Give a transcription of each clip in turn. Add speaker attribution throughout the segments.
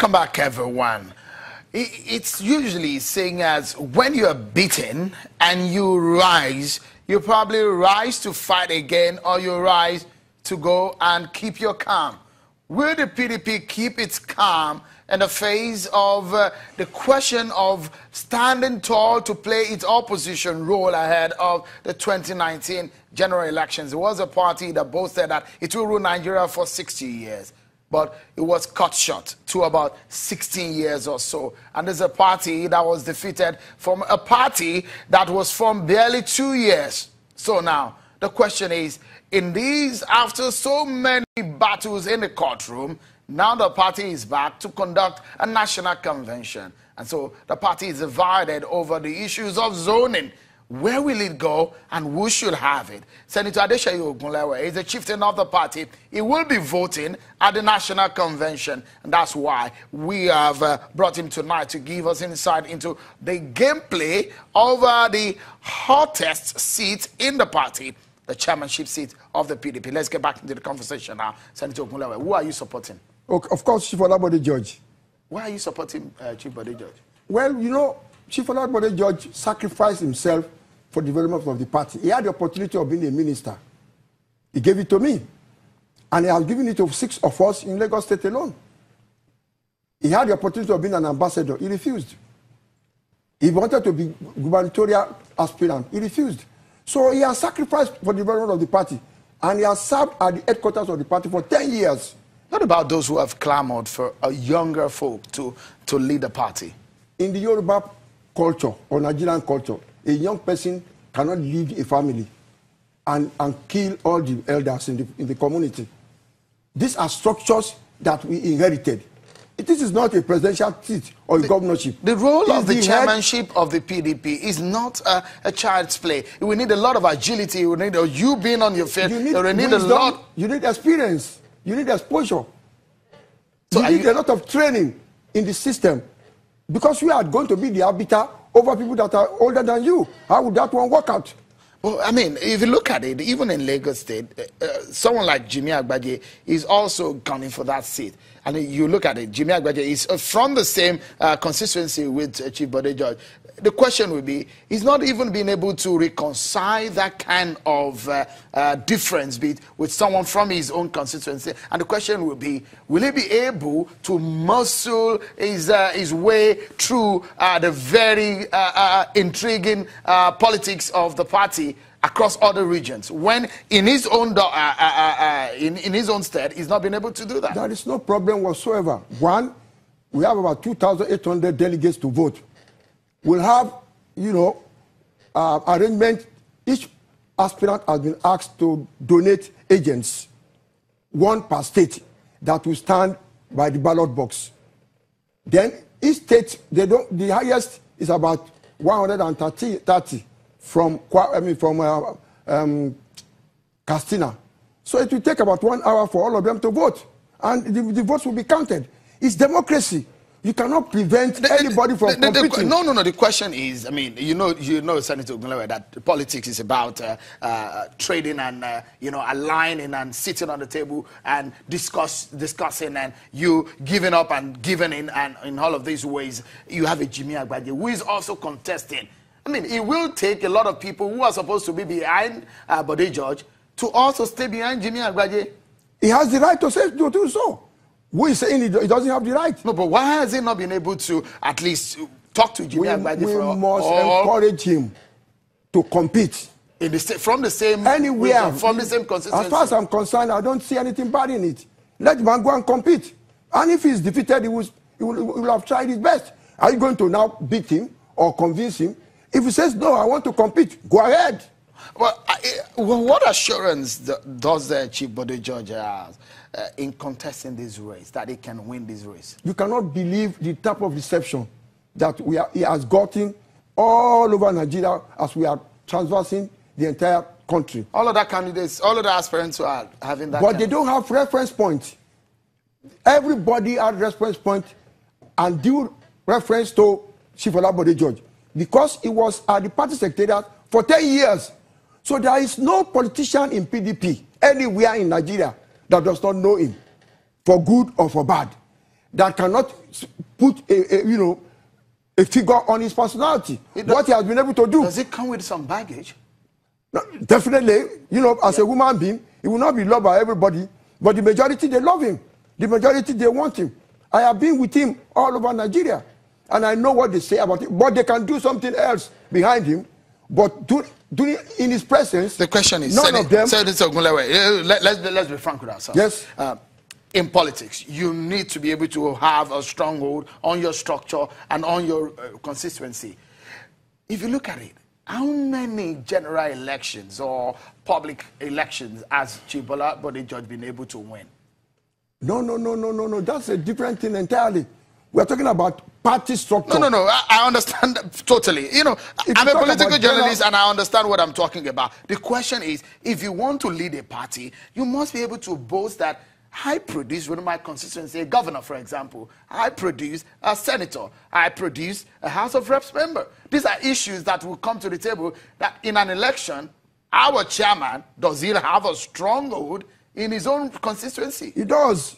Speaker 1: Welcome back, everyone. It's usually saying as when you are beaten and you rise, you probably rise to fight again, or you rise to go and keep your calm. Will the PDP keep its calm in the face of the question of standing tall to play its opposition role ahead of the 2019 general elections? It was a party that boasted that it will rule Nigeria for 60 years. But it was cut short to about 16 years or so. And there's a party that was defeated from a party that was formed barely 2 years. So now, the question is, in these, after so many battles in the courtroom, now the party is back to conduct a national convention. And so the party is divided over the issues of zoning. Where will it go and who should have it? Senator Adeyeye is the chieftain of the party. He will be voting at the National Convention. And that's why we have brought him tonight to give us insight into the gameplay over the hottest seat in the party, the chairmanship seat of the PDP. Let's get back into the conversation now. Senator Ogunlewe, who are you supporting?
Speaker 2: Of course, Chief Olabode George.
Speaker 1: Why are you supporting Chief Bode George?
Speaker 2: Well, you know, Chief Olabode George sacrificed himself for the development of the party. He had the opportunity of being a minister. He gave it to me. And he has given it to 6 of us in Lagos State alone. He had the opportunity of being an ambassador. He refused. He wanted to be gubernatorial aspirant. He refused. So he has sacrificed for the development of the party. And he has served at the headquarters of the party for 10 years.
Speaker 1: What about those who have clamored for a younger folk to lead the party?
Speaker 2: In the Yoruba culture or Nigerian culture, a young person cannot lead a family and kill all the elders in the community. These are structures that we inherited. This is not a presidential seat or a governorship.
Speaker 1: The role of the chairmanship of the PDP is not a child's play. We need a lot of agility. We need you being on your feet.
Speaker 2: You need experience. You need exposure. So you need a lot of training in the system. Because you are going to be the arbiter over people that are older than you. How would that one work out?
Speaker 1: Well, I mean, if you look at it, even in Lagos State, someone like Jimmy Agbaje is also gunning for that seat. And you look at it, Jimmy Agbaje is from the same constituency with Chief Bode George. The question would be, he's not even been able to reconcile that kind of difference with someone from his own constituency. And the question would be, will he be able to muscle his way through the very intriguing politics of the party across other regions, when in his own in his own stead, he's not been able to do that?
Speaker 2: There is no problem whatsoever. One, we have about 2,800 delegates to vote. We'll have, you know, arrangement. Each aspirant has been asked to donate agents, 1 per state, that will stand by the ballot box. Then each state, the highest is about 130 from Castina. So it will take about 1 hour for all of them to vote, and the votes will be counted. It's democracy. You cannot prevent anybody from competing.
Speaker 1: No. The question is, I mean, you know, Senator Ogunlewe, that politics is about trading and aligning and sitting on the table and discussing, and you giving up and giving in, and in all of these ways, you have a Jimmy Agbaje who is also contesting. I mean, it will take a lot of people who are supposed to be behind Bode George to also stay behind Jimmy Agbaje.
Speaker 2: He has the right to do so. Who is saying he doesn't have the right?
Speaker 1: No, but why has he not been able to at least talk to Jimmy Agbaje?
Speaker 2: We must encourage him to compete.
Speaker 1: From the same
Speaker 2: anywhere,
Speaker 1: from the same constituency.
Speaker 2: As far as I'm concerned, I don't see anything bad in it. Let the man go and compete. And if he's defeated, he will have tried his best. Are you going to now beat him or convince him? If he says, no, I want to compete, go ahead.
Speaker 1: Well, what assurance does the Chief Bode George have in contesting this race, that he can win this race?
Speaker 2: You cannot believe the type of deception that he has gotten all over Nigeria as we are traversing the entire country.
Speaker 1: All of the candidates, all of the aspirants who are having that.
Speaker 2: But they don't have reference points. Everybody has reference point and due reference to Chief Olabode George, because he was at the party secretariat for 10 years. So there is no politician in PDP anywhere in Nigeria that does not know him, for good or for bad. that cannot put a figure on his personality. What he has been able to do.
Speaker 1: Does it come with some baggage?
Speaker 2: No, definitely, as a human being, he will not be loved by everybody, but the majority, they love him. The majority, they want him. I have been with him all over Nigeria, and I know what they say about him, but they can do something else behind him, but doing in his presence.
Speaker 1: The question is,
Speaker 2: none of them.
Speaker 1: Let's be frank with ourselves.
Speaker 2: Yes.
Speaker 1: In politics, you need to be able to have a stronghold on your structure and on your consistency. If you look at it, how many general elections or public elections has Chibola Bode-George been able to win? No. That's a different thing entirely. We're talking about party structure. No. I understand totally. I'm a political journalist and I understand what I'm talking about. The question is, if you want to lead a party, you must be able to boast that I produce within my constituency a governor, for example. I produce a senator. I produce a House of Reps member. These are issues that will come to the table that in an election, our chairman, does he have a stronghold in his own constituency?
Speaker 2: He does.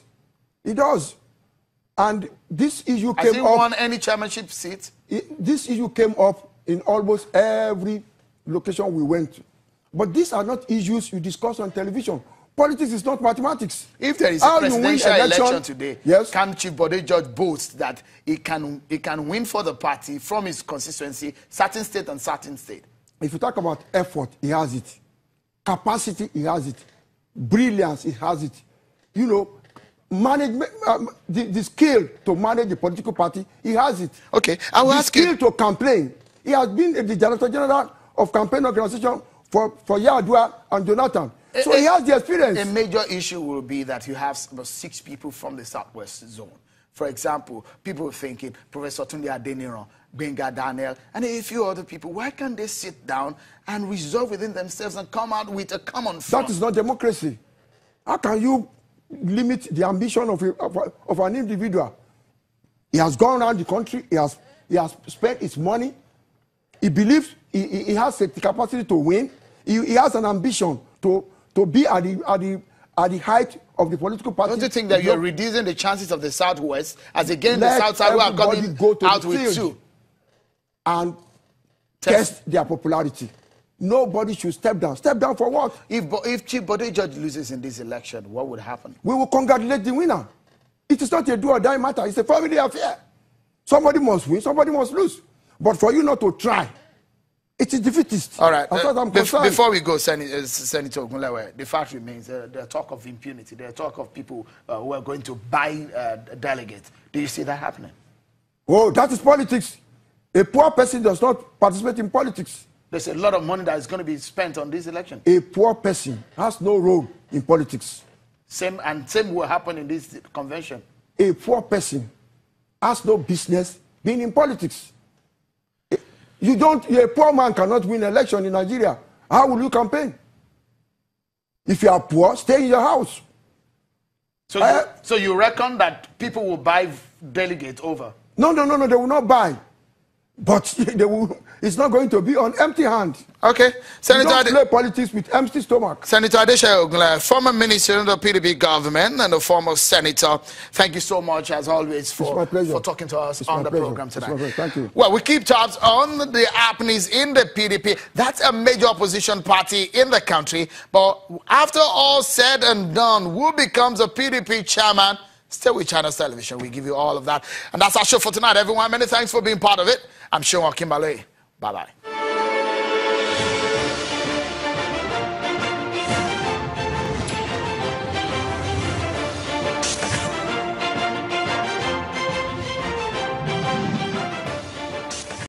Speaker 2: And this issue came up.
Speaker 1: Has he won any chairmanship seats?
Speaker 2: This issue came up in almost every location we went to. But these are not issues you discuss on television. Politics is not mathematics.
Speaker 1: If there is a presidential election today,
Speaker 2: yes,
Speaker 1: can Chief Bode-George boast that he can win for the party from his constituency, certain state and certain state?
Speaker 2: If you talk about effort, he has it. Capacity, he has it. Brilliance, he has it. Management, the skill to manage the political party, he has it.
Speaker 1: Okay, I will ask you.
Speaker 2: The skill to campaign. He has been the Director General of Campaign Organization for Yadua and Jonathan. So he has the experience.
Speaker 1: A major issue will be that you have about 6 people from the Southwest zone. For example, people thinking Professor Tunde Adeyeye, Benga Daniel, and a few other people. Why can't they sit down and resolve within themselves and come out with a common front?
Speaker 2: That is not democracy. How can you limit the ambition of an individual? He has gone around the country. He has spent his money. He believes he has the capacity to win. He has an ambition to be at the height of the political party.
Speaker 1: Don't you think that you're reducing the chances of the Southwest as again the South-Side who are coming out with 2?
Speaker 2: And test their popularity. Nobody should step down. Step down for what?
Speaker 1: If Chief Bode-George loses in this election, what would happen?
Speaker 2: We will congratulate the winner. It is not a do or die matter. It's a family affair. Somebody must win, somebody must lose. But for you not to try, it is defeatist.
Speaker 1: All right. Before we go, Senator Ogunlewe, the fact remains the talk of impunity, the talk of people who are going to buy delegates. Do you see that happening?
Speaker 2: Oh, that is politics. A poor person does not participate in politics.
Speaker 1: There's a lot of money that is going to be spent on this election.
Speaker 2: A poor person has no role in politics.
Speaker 1: Same will happen in this convention.
Speaker 2: A poor person has no business being in politics. A poor man cannot win an election in Nigeria. How will you campaign? If you are poor, stay in your house.
Speaker 1: So you reckon that people will buy delegates over?
Speaker 2: No, they will not buy. But it's not going to be on empty hand.
Speaker 1: Okay. Senator,
Speaker 2: don't play politics with empty stomach.
Speaker 1: Senator Adeyeye Ogunlewe, former minister in the PDP government and a former senator, thank you so much, as always, for talking to us on the program tonight.
Speaker 2: Thank you.
Speaker 1: Well, we keep tabs on the happenings in the PDP. That's a major opposition party in the country. But after all said and done, who becomes a PDP chairman? Stay with Channels Television. We give you all of that. And that's our show for tonight, everyone. Many thanks for being part of it. I'm Sean Kimbale. Bye-bye.